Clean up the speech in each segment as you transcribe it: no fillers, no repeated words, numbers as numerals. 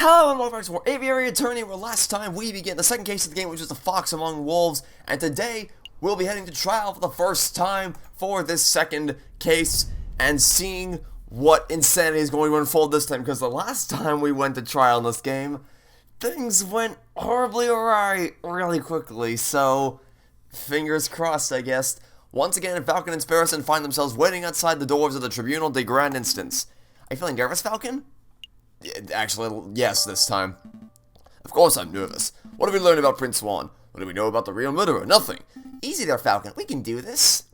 Hello and welcome back to more Aviary Attorney, where last time we began the second case of the game, which was the fox among wolves, and today we'll be heading to trial for the first time for this second case and seeing what insanity is going to unfold this time, because the last time we went to trial in this game, things went horribly awry really quickly, so fingers crossed, I guess. Once again, Falcon and Sparrowson find themselves waiting outside the doors of the Tribunal de Grand Instance. Are you feeling nervous, Falcon? Actually, yes, this time. Of course I'm nervous. What have we learned about Prince Swan? What do we know about the real murderer? Nothing. Easy there, Falcon. We can do this.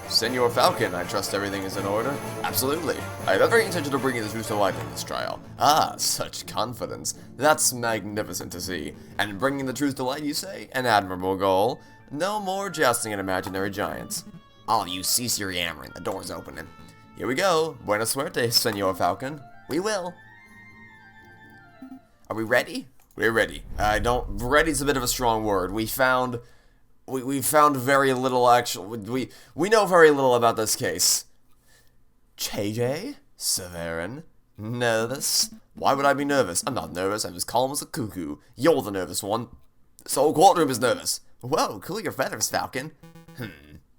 Senor Falcon, I trust everything is in order? Absolutely. I have every intention of bringing the truth to light in this trial. Ah, such confidence. That's magnificent to see. And bringing the truth to light, you say? An admirable goal. No more jousting at imaginary giants. All of you cease your yammering. The door's opening. Here we go. Buena suerte, Senor Falcon. We will. Are we ready? We're ready. Ready's a bit of a strong word. We found very little actual. We know very little about this case. JJ? Severin? Nervous? Why would I be nervous? I'm not nervous. I'm as calm as a cuckoo. You're the nervous one. This whole courtroom is nervous. Whoa, cool your feathers, Falcon.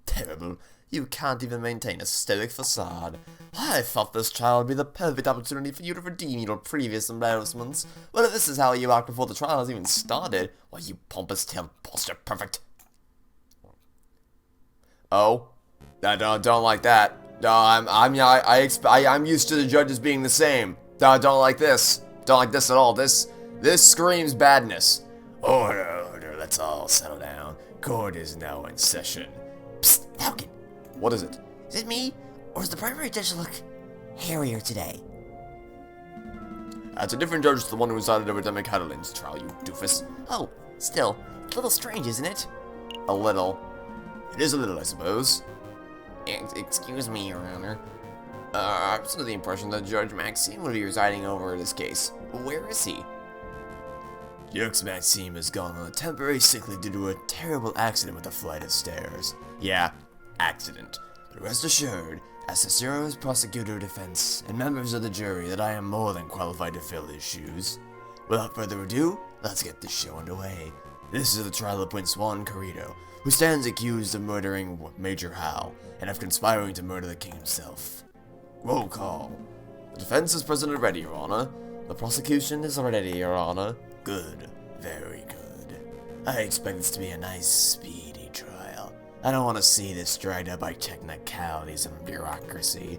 Terrible. You can't even maintain a stoic facade. I thought this trial would be the perfect opportunity for you to redeem your previous embarrassments. But if this is how you act before the trial has even started, why, you pompous-tailed posture perfect. Oh, I don't like that. I'm used to the judges being the same. Don't like this. Don't like this at all. This screams badness. Order, let's all settle down. Court is now in session. Psst, Falcon. What is it? Is it me, or does the primary judge look hairier today? That's a different judge to the one who decided over Demi Catalin's trial, you doofus. Oh, still, a little strange, isn't it? A little. It is a little, I suppose. Excuse me, Your Honor. I was under the impression that Judge Maxime would be residing over this case. Where is he? Judge Maxime has gone on a temporary sick leave due to a terrible accident with a flight of stairs. Yeah, accident. But rest assured, as the Cicero's prosecutor defense and members of the jury, that I am more than qualified to fill his shoes. Without further ado, let's get this show underway. This is the trial of Prince Juan Corrido, who stands accused of murdering Major Hal, and of conspiring to murder the king himself. Roll call. The defense is present and ready, Your Honor. The prosecution is ready, Your Honor. Good. Very good. I expect this to be a nice, speedy trial. I don't want to see this dragged out by technicalities and bureaucracy.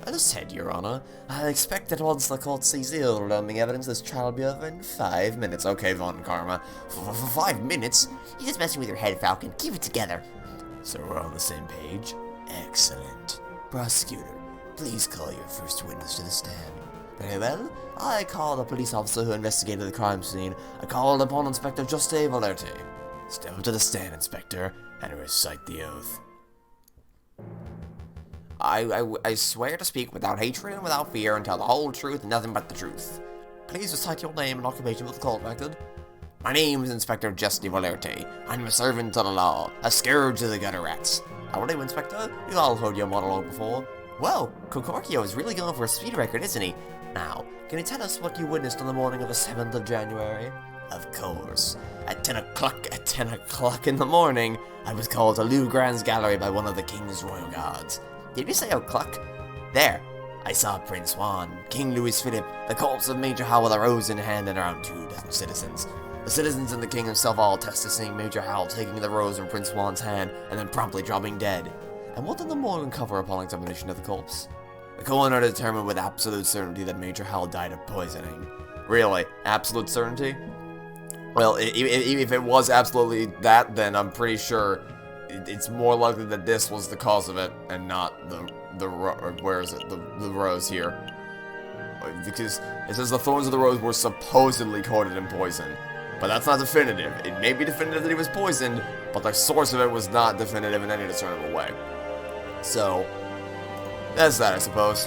Understood, Your Honor. I expect that once the court sees the overwhelming evidence, this trial will be over in 5 minutes. Okay, Von Karma. For 5 minutes? You're just messing with your head, Falcon. Keep it together. So we're on the same page? Excellent. Prosecutor, please call your first witness to the stand. Very well. I call the police officer who investigated the crime scene. I called upon Inspector Juste Valerte. Step up to the stand, Inspector, and recite the oath. I swear to speak without hatred and without fear and tell the whole truth and nothing but the truth. Please recite your name and occupation for the court record. My name is Inspector Juste Valerte. I'm a servant of the law, a scourge of the gutter rats. How are you, Inspector? You've all heard your monologue before. Whoa, Kokorkio is really going for a speed record, isn't he? Now, can you tell us what you witnessed on the morning of the 7th of January? Of course. At 10 o'clock in the morning, I was called to Lougrand's gallery by one of the king's royal guards. Did you say o'clock? There. I saw Prince Juan, King Louis Philippe, the corpse of Major Hal with a rose in hand, and around 2 dozen citizens. The citizens and the king himself all attest to seeing Major Hal taking the rose from Prince Juan's hand and then promptly dropping dead. And what did the morgue uncover upon examination of the corpse? The coroner determined with absolute certainty that Major Hal died of poisoning. Really? Absolute certainty? Well, if it was absolutely that, then I'm pretty sure it's more likely that this was the cause of it and not the rose here. Because it says the thorns of the rose were supposedly coated in poison. But that's not definitive. It may be definitive that he was poisoned, but the source of it was not definitive in any discernible way. So, that's that, I suppose.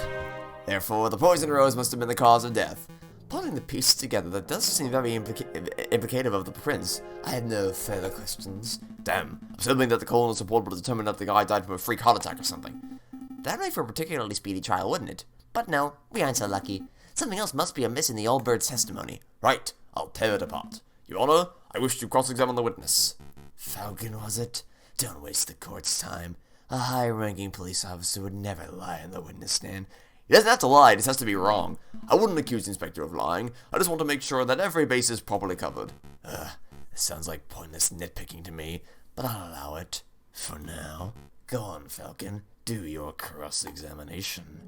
Therefore, the poisoned rose must have been the cause of death. Putting the pieces together, that does seem very implicative of the prince. I have no further questions. Damn, I'm assuming that the coroner's report will determine that the guy died from a freak heart attack or something. That'd make for a particularly speedy trial, wouldn't it? But no, we aren't so lucky. Something else must be amiss in the old bird's testimony. Right, I'll tear it apart. Your Honor, I wish to cross-examine the witness. Falcon, was it? Don't waste the court's time. A high-ranking police officer would never lie in the witness stand. He doesn't have to lie, it just has to be wrong. I wouldn't accuse the inspector of lying. I just want to make sure that every base is properly covered. This sounds like pointless nitpicking to me, but I'll allow it. For now. Go on, Falcon. Do your cross-examination.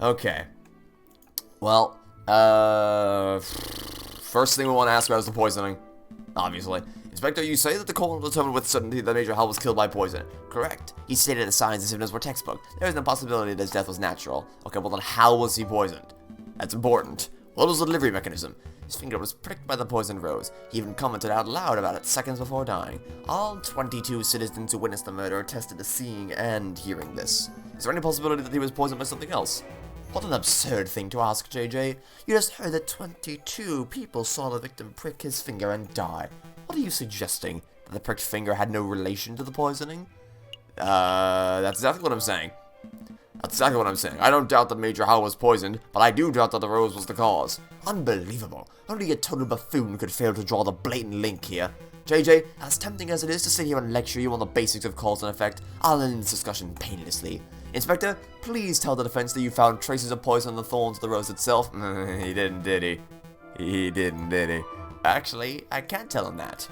Okay. Well, first thing we want to ask about is the poisoning. Obviously. Inspector, you say that the coroner determined with certainty that Major Hal was killed by poison. Correct. He stated the signs and symptoms were textbook. There is no possibility that his death was natural. Okay, well then how was he poisoned? That's important. What was the delivery mechanism? His finger was pricked by the poisoned rose. He even commented out loud about it seconds before dying. All 22 citizens who witnessed the murder attested to seeing and hearing this. Is there any possibility that he was poisoned by something else? What an absurd thing to ask, JJ. You just heard that 22 people saw the victim prick his finger and die. What are you suggesting? That the pricked finger had no relation to the poisoning? That's exactly what I'm saying. That's exactly what I'm saying. I don't doubt that Major Hal was poisoned, but I do doubt that the rose was the cause. Unbelievable. Only a total buffoon could fail to draw the blatant link here. JJ, as tempting as it is to sit here and lecture you on the basics of cause and effect, I'll end this discussion painlessly. Inspector, please tell the defense that you found traces of poison on the thorns of the rose itself. He didn't, did he? He didn't, did he? Actually, I can't tell him that.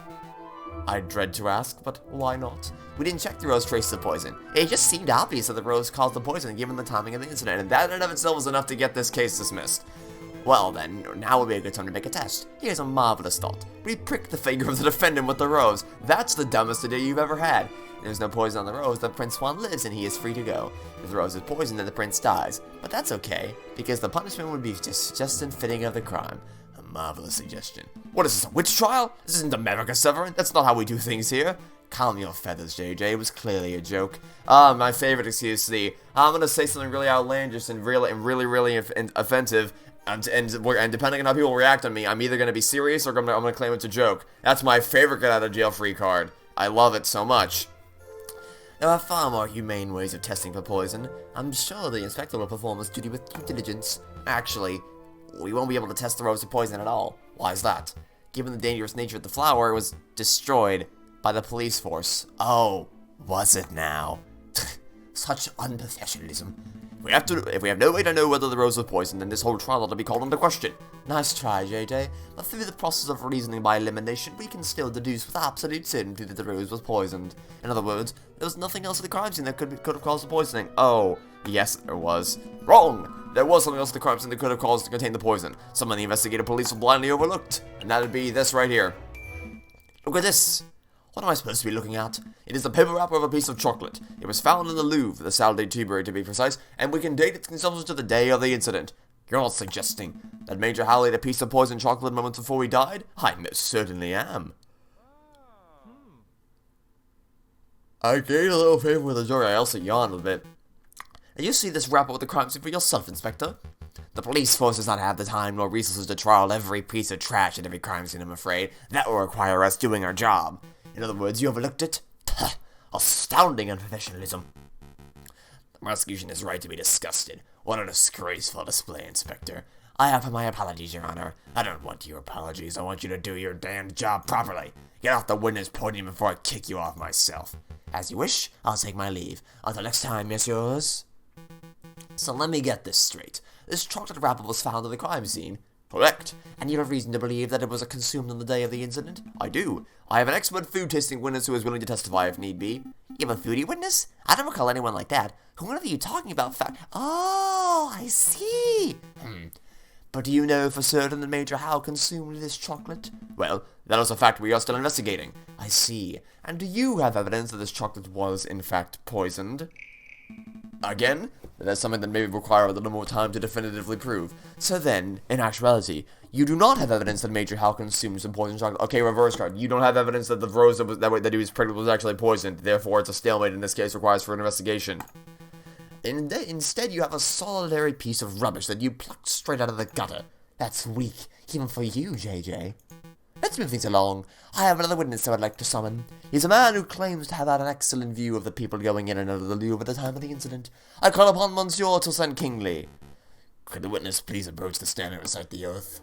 I dread to ask, but why not? We didn't check the rose traces of poison. It just seemed obvious that the rose caused the poison given the timing of the incident, and that in and of itself was enough to get this case dismissed. Well then, now would be a good time to make a test. Here's a marvelous thought. We prick the finger of the defendant with the rose. That's the dumbest idea you've ever had. If there's no poison on the rose, then Prince Swan lives and he is free to go. If the rose is poisoned, then the prince dies. But that's okay, because the punishment would be just fitting of the crime. A marvelous suggestion. What is this, a witch trial? This isn't America, Severin. That's not how we do things here. Calm your feathers, JJ. It was clearly a joke. My favorite excuse, I'm gonna say something really outlandish and really offensive, and depending on how people react on me, I'm either gonna be serious or I'm gonna claim it's a joke. That's my favorite get out of jail free card. I love it so much. There are far more humane ways of testing for poison. I'm sure the inspector will perform his duty with due diligence. Actually, we won't be able to test the rose for poison at all. Why is that? Given the dangerous nature of the flower, it was destroyed by the police force. Oh, was it now? Such unprofessionalism. If we have no way to know whether the rose was poisoned, then this whole trial ought to be called into question. Nice try, JJ. But through the process of reasoning by elimination, we can still deduce with absolute certainty that the rose was poisoned. In other words, there was nothing else at the crime scene that could have caused the poisoning. Oh, yes, there was. Wrong! There was something else at the crime scene that could have caused to contain the poison. Some of the investigative police were blindly overlooked, and that'd be this right here. Look at this. What am I supposed to be looking at? It is the paper wrapper of a piece of chocolate. It was found in the Louvre, the Salle des Tuileries to be precise, and we can date its consumption to the day of the incident. You're not suggesting that Major Hal ate a piece of poisoned chocolate moments before he died? I most certainly am. I gained a little favor with the jury. I also yawned a bit. Did you see this wrapper with the crime scene for yourself, Inspector? The police force does not have the time nor resources to trial every piece of trash at every crime scene, I'm afraid. That will require us doing our job. In other words, you overlooked it? Astounding unprofessionalism. The prosecution is right to be disgusted. What a disgraceful display, Inspector. I offer my apologies, Your Honor. I don't want your apologies. I want you to do your damned job properly. Get off the witness podium before I kick you off myself. As you wish, I'll take my leave. Until next time, messieurs. So let me get this straight. This chocolate wrapper was found at the crime scene. Correct. And you have reason to believe that it was consumed on the day of the incident? I do. I have an expert food-tasting witness who is willing to testify if need be. You have a foodie witness? I don't recall anyone like that. Who are you talking about? Oh, I see. But do you know for certain that Major Hal consumed this chocolate? Well, that is a fact we are still investigating. I see. And do you have evidence that this chocolate was, in fact, poisoned? Again, that's something that may require a little more time to definitively prove. So then, in actuality, you do not have evidence that Major Hal consumed some poisoned chocolate. Okay, reverse card. You don't have evidence that the rose that he was pregnant was actually poisoned. Therefore, it's a stalemate in this case requires for an investigation. Instead, you have a solitary piece of rubbish that you plucked straight out of the gutter. That's weak, even for you, JJ. Let's move things along. I have another witness I would like to summon. He's a man who claims to have had an excellent view of the people going in and out of the Louvre at the time of the incident. I call upon Monsieur Toussaint Kingsley. Could the witness please approach the stand and recite the oath?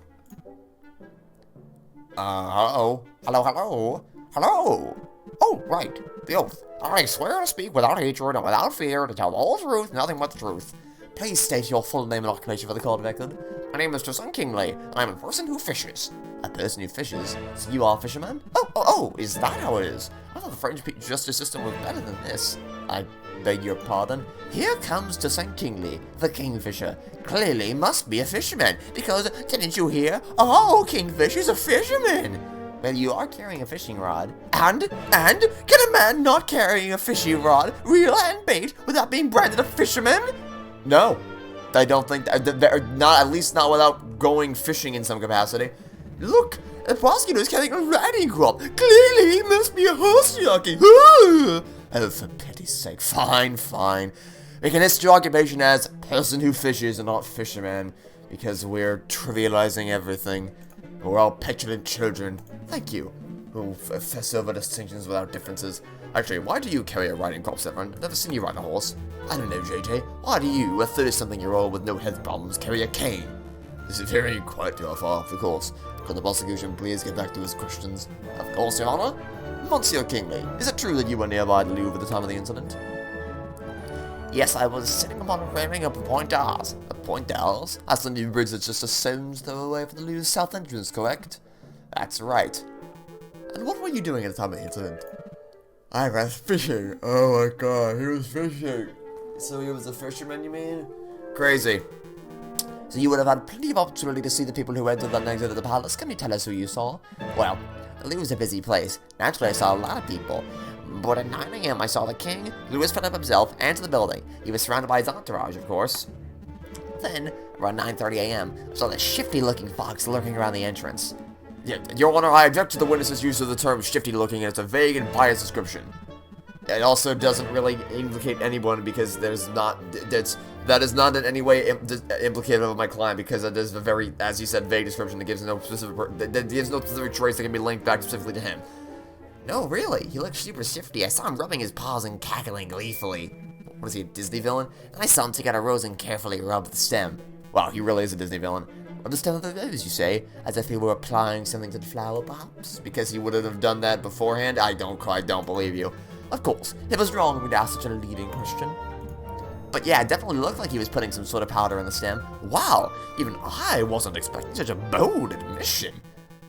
Hello? Hello? Oh, right, the oath. I swear to speak without hatred and without fear, to tell the whole truth, nothing but the truth. Please state your full name and occupation for the court record. My name is Mr. Kingsley, and I'm a person who fishes. A person who fishes? So you are a fisherman? Oh, is that how it is? I thought the French justice system was better than this. I beg your pardon. Here comes to St. Kingsley, the kingfisher. Clearly must be a fisherman, because didn't you hear? Oh, Kingfisher's a fisherman! Well, you are carrying a fishing rod. And? Can a man not carrying a fishing rod, reel and bait, without being branded a fisherman? No. I don't think not, at least not without going fishing in some capacity. Look, the prosecutor is carrying a riding crop. Clearly he must be a horse jockey. Oh, for pity's sake. Fine. We can list your occupation as person who fishes and not fisherman, because we're trivializing everything. We're all petulant children. Thank you, who fuss over distinctions without differences. Actually, why do you carry a riding crop, Severin? I've never seen you ride a horse. I don't know, JJ. Why do you, a 30-something-year-old with no health problems, carry a cane? This is very quite too far off the course. Could the prosecution please get back to his questions? Of course, Your Honor. Monsieur Kingsley, is it true that you were nearby the Louvre at the time of the incident? Yes, I was sitting upon a railing of Point d'Ars. Point d'Ars? That's the new bridge that's just a stone's throw away from the Louvre's south entrance, correct? That's right. And what were you doing at the time of the incident? I was fishing. Oh my god, he was fishing. So he was a fisherman, you mean? Crazy. So you would have had plenty of opportunity to see the people who entered and exited the palace. Can you tell us who you saw? Well, the Louvre's a busy place. Naturally, I saw a lot of people. But at 9 a.m. I saw the king, Louis Philippe himself, enter the building. He was surrounded by his entourage, of course. Then, around 9:30 a.m., I saw this shifty-looking fox lurking around the entrance. Yeah, Your Honor, I object to the witness's use of the term shifty-looking, and it's a vague and biased description. It also doesn't really implicate anyone, because that is not in any way implicative of my client, because it is a very, as you said, vague description that gives no specific trace that can be linked back specifically to him. No, really, he looked super shifty. I saw him rubbing his paws and cackling gleefully. What is he, a Disney villain? And I saw him take out a rose and carefully rub the stem. Wow, he really is a Disney villain. Rub the stem of the rose, you say? As if he were applying something to the flower, perhaps? Because he wouldn't have done that beforehand? I don't believe you. Of course, it was wrong of me to ask such a leading question. But yeah, it definitely looked like he was putting some sort of powder in the stem. Wow, even I wasn't expecting such a bold admission.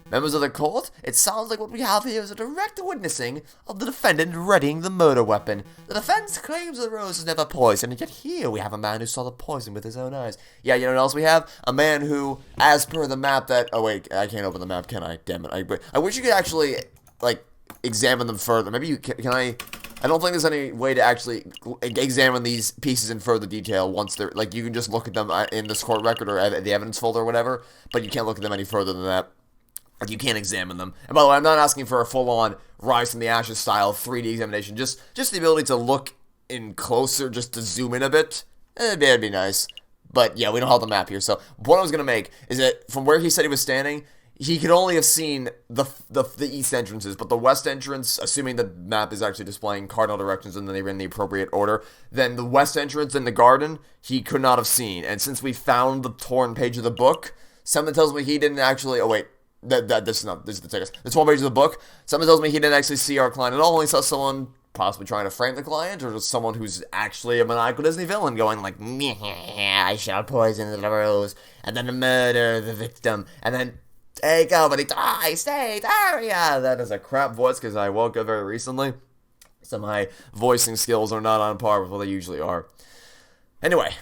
Members of the court, it sounds like what we have here is a direct witnessing of the defendant readying the murder weapon. The defense claims the rose is never poisoned, and yet here we have a man who saw the poison with his own eyes. Yeah, you know what else we have? A man who, as per the map that... Oh wait, I can't open the map, can I? Damn it. I wish you could actually, like, examine them further. Maybe you can I don't think there's any way to actually examine these pieces in further detail once they're... Like, you can just look at them in this court record or the evidence folder or whatever, but you can't look at them any further than that. Like, you can't examine them. And by the way, I'm not asking for a full-on Rise from the Ashes style 3D examination. Just the ability to look in closer, just to zoom in a bit. That'd be nice. But yeah, we don't have the map here. So what I was going to make is that from where he said he was standing, he could only have seen the east entrances. But the west entrance, assuming the map is actually displaying cardinal directions and then they were in the appropriate order, then the west entrance in the garden, he could not have seen. And since we found the torn page of the book, something tells me he didn't actually... Oh, wait. This is the text. The 12 pages of the book. Someone tells me he didn't actually see our client at all. He saw someone possibly trying to frame the client, or just someone who's actually a maniacal Disney villain going like, I shall poison the rose, and then murder the victim, and then take over the tri-state area. That is a crap voice because I woke up very recently, so my voicing skills are not on par with what they usually are. Anyway,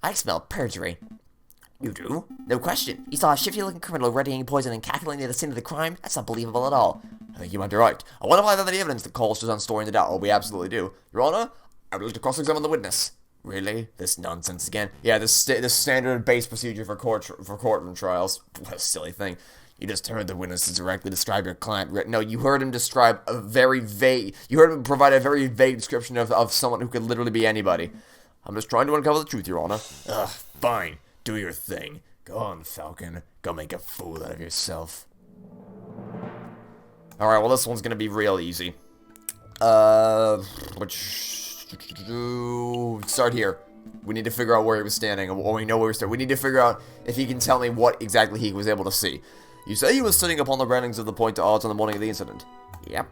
I smell perjury. You do? No question. You saw a shifty-looking criminal readying poison and cackling near the scene of the crime? That's not believable at all. I think you might be right. I wonder why the evidence that calls just on storing the doubt. Oh, we absolutely do. Your Honor, I would like to cross-examine the witness. Really? This nonsense again? Yeah, this standard base procedure for courtroom trials. What a silly thing. You just heard the witness directly describe your client. No, you heard him describe a very vague... You heard him provide a very vague description of someone who could literally be anybody. I'm just trying to uncover the truth, Your Honor. Ugh, fine. Do your thing. Go on, Falcon. Go make a fool out of yourself. Alright, well, this one's gonna be real easy. Start here. We need to figure out where he was standing, or we know where he was standing. We need to figure out if he can tell me what exactly he was able to see. You say he was sitting upon the railings of the Point d'Arts on the morning of the incident. Yep.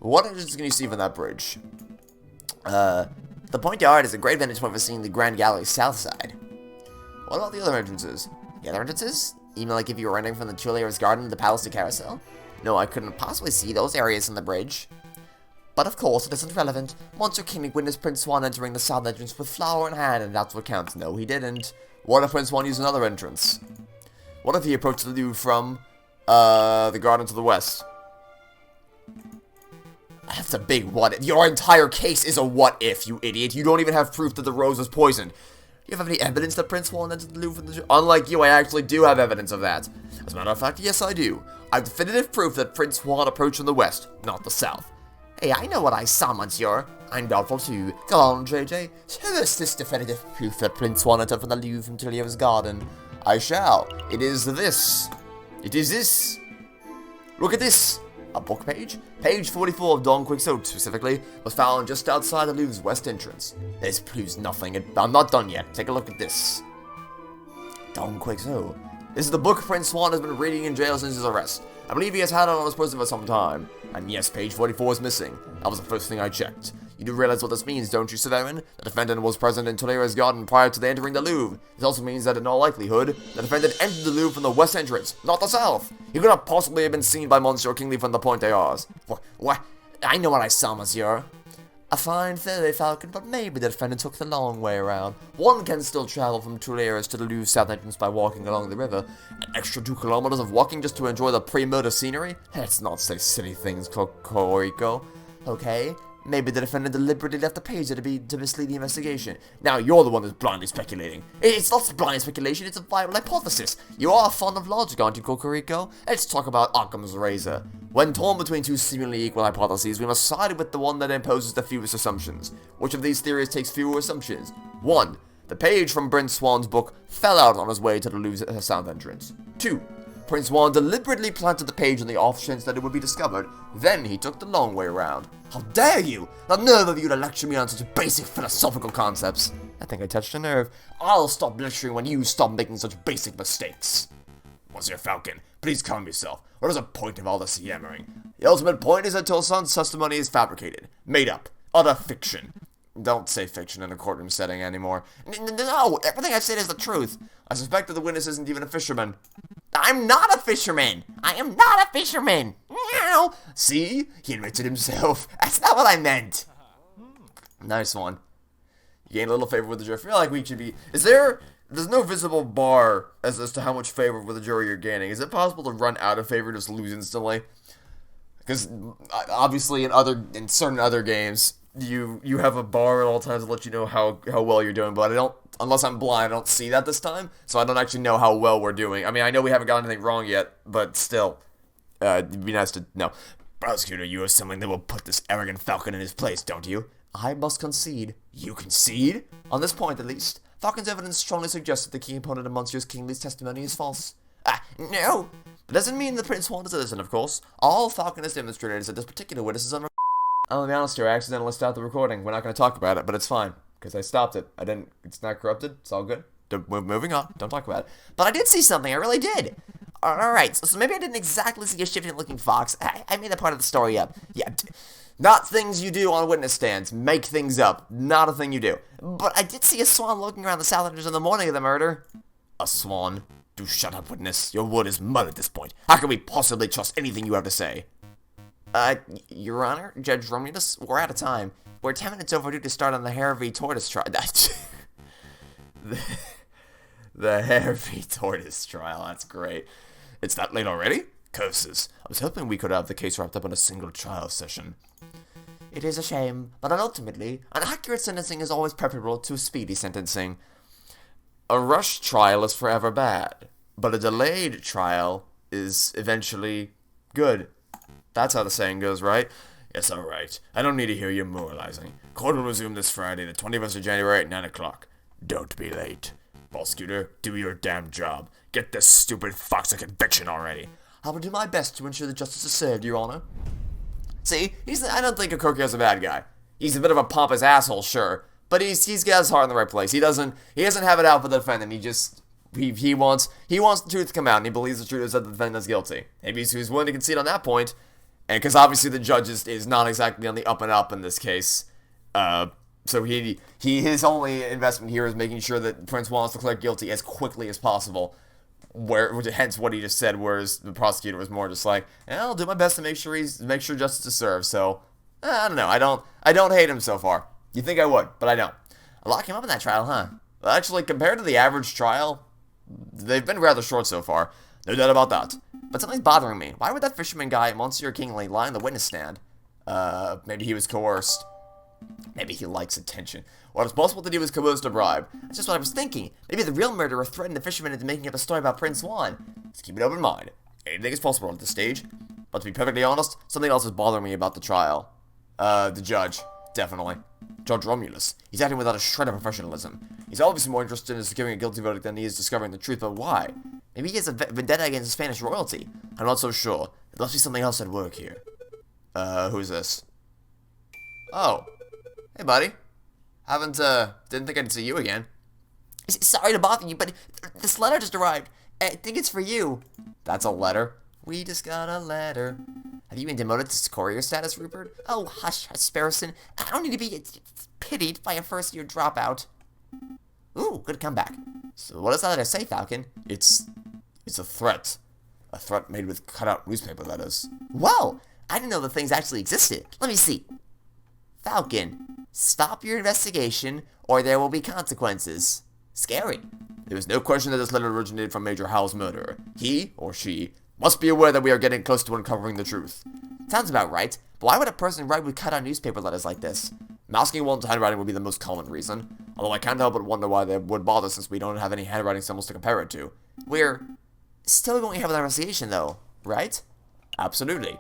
What images can you see from that bridge? The Point d'Art is a great vantage point for seeing the Grand Gallery's south side. What about the other entrances? The other entrances? Even like if you were entering from the Tuileries Garden to the Palace de Carousel? No, I couldn't possibly see those areas from the bridge. But of course, it isn't relevant. Monsieur Kingly witnessed Prince Swan entering the south entrance with flower in hand, and that's what counts. No, he didn't. What if Prince Swan used another entrance? What if he approached the Louvre from, the garden to the west? That's a big what if. Your entire case is a what if, you idiot. You don't even have proof that the rose was poisoned. Do you have any evidence that Prince Swan entered the Louvre from the... Unlike you, I actually do have evidence of that. As a matter of fact, yes I do. I have definitive proof that Prince Swan approached from the west, not the south. Hey, I know what I saw, monsieur. I'm doubtful too. Go on, JJ. Show us this definitive proof that Prince Swan entered from the Louvre from Tuileries Garden. I shall. It is this. It is this. Look at this. A book page? Page 44 of Don Quixote, specifically, was found just outside the Louvre's west entrance. This proves nothing. I'm not done yet. Take a look at this. Don Quixote. This is the book Prince Swan has been reading in jail since his arrest. I believe he has had it on his person for some time. And yes, page 44 is missing. That was the first thing I checked. You do realize what this means, don't you, Severin? The defendant was present in Tuileries Garden prior to the entering the Louvre. This also means that in all likelihood, the defendant entered the Louvre from the west entrance, not the south. He could not possibly have been seen by Monsieur Kingly from the Point d'Arts. What? I know what I saw, monsieur. A fine theory, Falcon, but maybe the defendant took the long way around. One can still travel from Tuileries to the Louvre south entrance by walking along the river. An extra 2 kilometers of walking just to enjoy the pre-murder scenery? Let's not say silly things, Cocorico. Okay, maybe the defendant deliberately left the page to mislead the investigation. Now you're the one who's blindly speculating. It's not blind speculation, it's a viable hypothesis. You are fond of logic, aren't you, Cocorico? Let's talk about Occam's razor. When torn between two seemingly equal hypotheses, we must side with the one that imposes the fewest assumptions. Which of these theories takes fewer assumptions? 1. The page from Prince Swan's book fell out on his way to the Louvre's south entrance. 2. Prince Swan deliberately planted the page on the off chance that it would be discovered. Then he took the long way around. How dare you! The nerve of you to lecture me on such basic philosophical concepts. I think I touched a nerve. I'll stop lecturing when you stop making such basic mistakes. Monsieur Falcon, please calm yourself. What is the point of all this yammering? The ultimate point is that Toussaint's testimony is fabricated, made up, utter fiction. Don't say fiction in a courtroom setting anymore. No, everything I've said is the truth. I suspect that the witness isn't even a fisherman. I'm not a fisherman! I am not a fisherman! Meow! See? He admits it himself. That's not what I meant. Nice one. You gain a little favor with the jury. I feel like we should be... There's no visible bar as to how much favor with the jury you're gaining. Is it possible to run out of favor and just lose instantly? Because obviously in certain other games, you have a bar at all times to let you know how well you're doing, but I don't, unless I'm blind, I don't see that this time, so I don't actually know how well we're doing. I mean, I know we haven't got anything wrong yet, but still, it'd be nice to know. Prosecutor, you are someone that will put this arrogant Falcon in his place, don't you? I must concede. You concede? On this point, at least. Falcon's evidence strongly suggests that the key opponent of Monsieur Kingly's testimony is false. No! That doesn't mean that Prince Swan is innocent, of course. All Falcon has demonstrated is that this particular witness is unreliable. I'll be honest here, I accidentally stopped the recording. We're not going to talk about it, but it's fine. Because I stopped it. It's not corrupted. It's all good. Moving on. Don't talk about it. But I did see something. I really did. Alright, so maybe I didn't exactly see a shifting-looking fox. I made that part of the story up. Yeah, not things you do on witness stands. Make things up. Not a thing you do. But I did see a swan looking around the south entrance in the morning of the murder. A swan? Do shut up, witness. Your word is mud at this point. How can we possibly trust anything you have to say? Your Honor, Judge Romulus, we're out of time. We're 10 minutes overdue to start on the Aviary Tortoise trial. the Aviary Tortoise trial, that's great. It's that late already? Curses. I was hoping we could have the case wrapped up in a single trial session. It is a shame, but ultimately, an accurate sentencing is always preferable to speedy sentencing. A rushed trial is forever bad, but a delayed trial is eventually good. That's how the saying goes, right? Yes, alright. I don't need to hear you moralizing. Court will resume this Friday, the 21st of January at 9 o'clock. Don't be late. Prosecutor, do your damn job. Get this stupid fox a conviction already. I will do my best to ensure that justice is served, Your Honor. See, I don't think Okonkio's a bad guy. He's a bit of a pompous asshole, sure, But he's got his heart in the right place. He doesn't have it out for the defendant. He wants the truth to come out, and he believes the truth is that the defendant is guilty. Maybe he's willing to concede on that point, and because obviously the judge is not exactly on the up and up in this case. So his only investment here is making sure that Prince Juan is declared guilty as quickly as possible. Hence what he just said, whereas the prosecutor was more just like, I'll do my best to make sure justice is served. So I don't know. I don't hate him so far. You think I would, but I don't. A lot came up in that trial, huh? Well, actually, compared to the average trial, they've been rather short so far. No doubt about that. But something's bothering me. Why would that fisherman guy, Monsieur Kingsley, lie on the witness stand? Maybe he was coerced. Maybe he likes attention. Or it's possible that he was coerced or bribed. That's just what I was thinking. Maybe the real murderer threatened the fisherman into making up a story about Prince Juan. Just keep an open mind. Anything is possible at this stage. But to be perfectly honest, something else is bothering me about the trial. The judge. Definitely. Judge Romulus. He's acting without a shred of professionalism. He's obviously more interested in securing a guilty verdict than he is discovering the truth, but why? Maybe he has a vendetta against Spanish royalty. I'm not so sure. There must be something else at work here. Who's this? Oh. Hey, buddy. Didn't think I'd see you again. Sorry to bother you, but this letter just arrived. I think it's for you. That's a letter? We just got a letter. Have you been demoted to courier status, Rupert? Oh, hush, Sparrowson. I don't need to be pitied by a first-year dropout. Ooh, good comeback. So what does that letter say, Falcon? It's a threat. A threat made with cut-out newspaper letters. Whoa! I didn't know the things actually existed. Let me see. Falcon, stop your investigation, or there will be consequences. Scary. There is no question that this letter originated from Major Howell's murderer. He, or she, must be aware that we are getting close to uncovering the truth. Sounds about right, but why would a person write with cut-out newspaper letters like this? Masking one's handwriting would be the most common reason, although I can't help but wonder why they would bother since we don't have any handwriting symbols to compare it to. We're still going ahead with our investigation, though, right? Absolutely.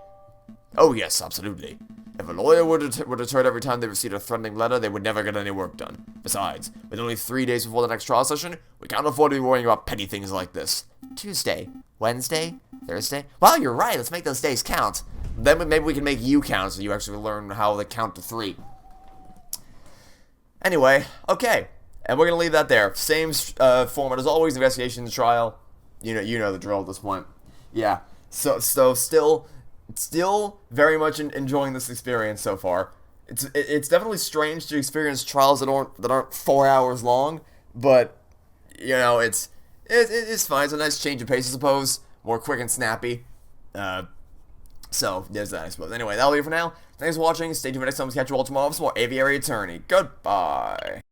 Oh yes, absolutely. If a lawyer were deterred every time they received a threatening letter, they would never get any work done. Besides, with only 3 days before the next trial session, we can't afford to be worrying about petty things like this. Tuesday, Wednesday, Thursday? Well, you're right, let's make those days count. Then maybe we can make you count so you actually learn how to count to 3. Anyway, okay. And we're going to leave that there. Same format as always, investigation, trial. You know the drill at this point. Yeah. So still very much enjoying this experience so far. It's definitely strange to experience trials that aren't 4 hours long, but it's fine. It's a nice change of pace, I suppose. More quick and snappy. So there's that, I suppose. Anyway, that'll be it for now. Thanks for watching. Stay tuned for next time. Catch you all tomorrow for some more Aviary Attorney. Goodbye.